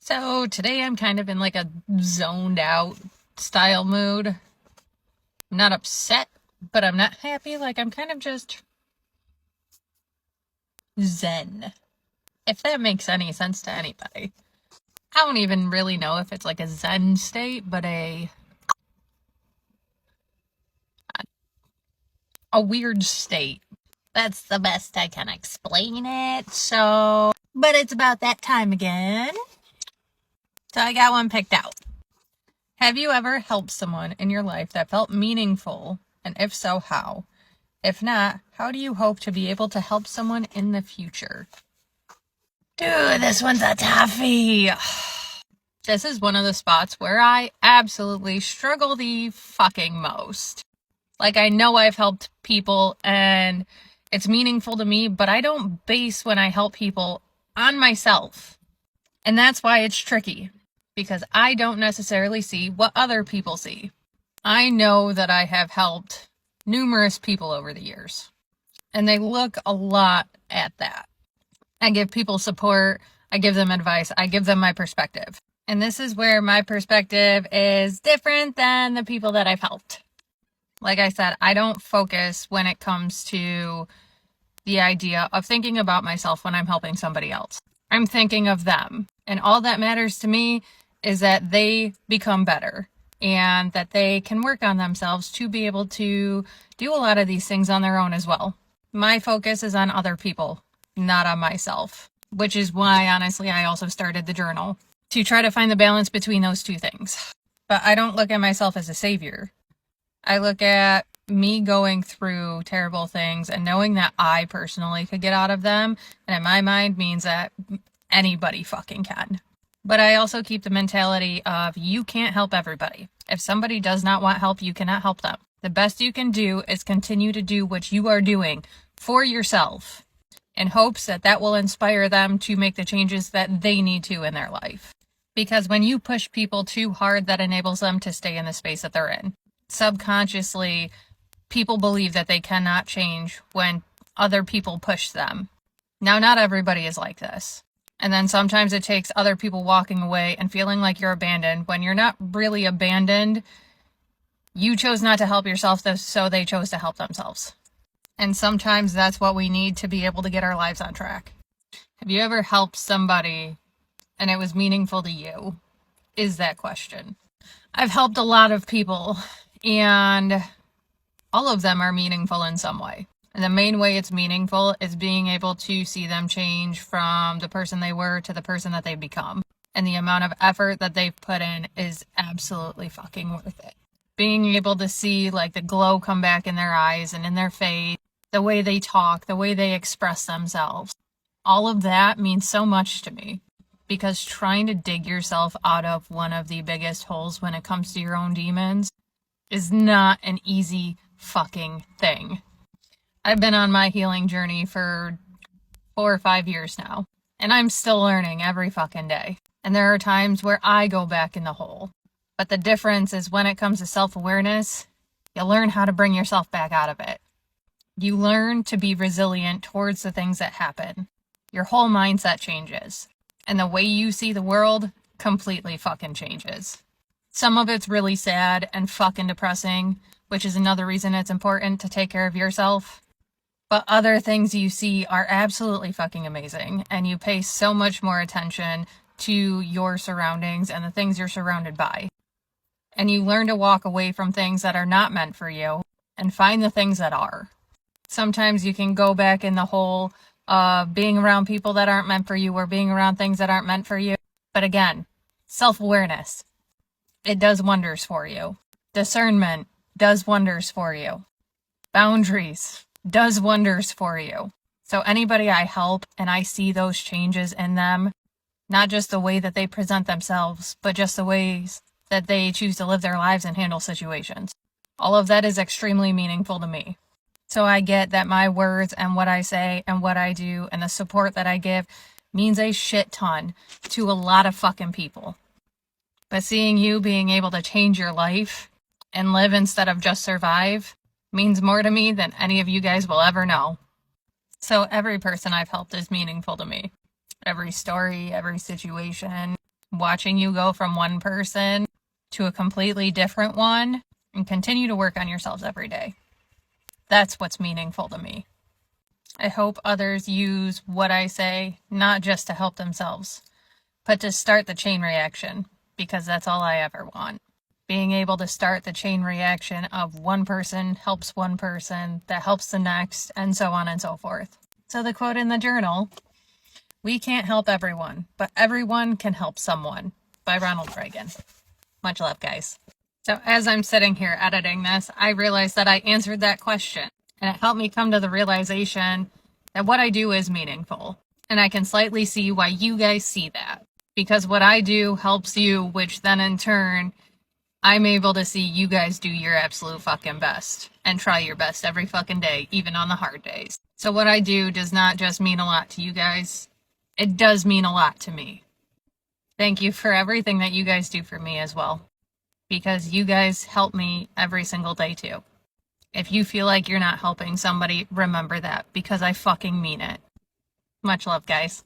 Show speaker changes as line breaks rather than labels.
So today I'm kind of in like a zoned out style mood. I'm not upset, but I'm not happy. Like I'm kind of just zen. If that makes any sense to anybody. I don't even really know if it's like a zen state, but a weird state. That's the best I can explain it. But it's about that time again. So I got one picked out. Have you ever helped someone in your life that felt meaningful? And if so, how? If not, how do you hope to be able to help someone in the future? Dude, this one's a toughie. This is one of the spots where I absolutely struggle the fucking most. Like, I know I've helped people and it's meaningful to me, but I don't base when I help people on myself. And that's why it's tricky, because I don't necessarily see what other people see. I know that I have helped numerous people over the years, and they look a lot at that. I give people support, I give them advice, I give them my perspective. And this is where my perspective is different than the people that I've helped. Like I said, I don't focus when it comes to the idea of thinking about myself when I'm helping somebody else. I'm thinking of them. And all that matters to me is that they become better and that they can work on themselves to be able to do a lot of these things on their own as well. My focus is on other people, not on myself, which is why, honestly, I also started the journal to try to find the balance between those two things. But I don't look at myself as a savior. I look at me going through terrible things and knowing that I personally could get out of them, and in my mind means that anybody fucking can. But I also keep the mentality of you can't help everybody. If somebody does not want help, you cannot help them. The best you can do is continue to do what you are doing for yourself in hopes that that will inspire them to make the changes that they need to in their life. Because when you push people too hard, that enables them to stay in the space that they're in. Subconsciously, people believe that they cannot change when other people push them. Now, not everybody is like this. And then sometimes it takes other people walking away and feeling like you're abandoned when you're not really abandoned. You chose not to help yourself, so they chose to help themselves. And sometimes that's what we need to be able to get our lives on track. Have you ever helped somebody and it was meaningful to you? Is that question. I've helped a lot of people, and all of them are meaningful in some way. And the main way it's meaningful is being able to see them change from the person they were to the person that they've become. And the amount of effort that they've put in is absolutely fucking worth it. Being able to see like the glow come back in their eyes and in their face, the way they talk, the way they express themselves. All of that means so much to me. Because trying to dig yourself out of one of the biggest holes when it comes to your own demons is not an easy fucking thing. I've been on my healing journey for 4 or 5 years now, and I'm still learning every fucking day. And there are times where I go back in the hole. But the difference is when it comes to self-awareness, you learn how to bring yourself back out of it. You learn to be resilient towards the things that happen. Your whole mindset changes. And the way you see the world completely fucking changes. Some of it's really sad and fucking depressing, which is another reason it's important to take care of yourself. But other things you see are absolutely fucking amazing, and you pay so much more attention to your surroundings and the things you're surrounded by. And you learn to walk away from things that are not meant for you and find the things that are. Sometimes you can go back in the hole being around people that aren't meant for you or being around things that aren't meant for you. But again, self-awareness, it does wonders for you. Discernment does wonders for you. Boundaries does wonders for you. So anybody I help and I see those changes in them, not just the way that they present themselves, but just the ways that they choose to live their lives and handle situations. All of that is extremely meaningful to me. So I get that my words and what I say and what I do and the support that I give means a shit ton to a lot of fucking people. But seeing you being able to change your life and live instead of just survive means more to me than any of you guys will ever know. So every person I've helped is meaningful to me. Every story, every situation, watching you go from one person to a completely different one and continue to work on yourselves every day. That's what's meaningful to me. I hope others use what I say not just to help themselves, but to start the chain reaction, because that's all I ever want. Being able to start the chain reaction of one person helps one person, that helps the next, and so on and so forth. So the quote in the journal, "We can't help everyone, but everyone can help someone," by Ronald Reagan. Much love, guys. So as I'm sitting here editing this, I realized that I answered that question, and it helped me come to the realization that what I do is meaningful. And I can slightly see why you guys see that. Because what I do helps you, which then in turn, I'm able to see you guys do your absolute fucking best and try your best every fucking day, even on the hard days. So what I do does not just mean a lot to you guys. It does mean a lot to me. Thank you for everything that you guys do for me as well. Because you guys help me every single day too. If you feel like you're not helping somebody, remember that, because I fucking mean it. Much love, guys.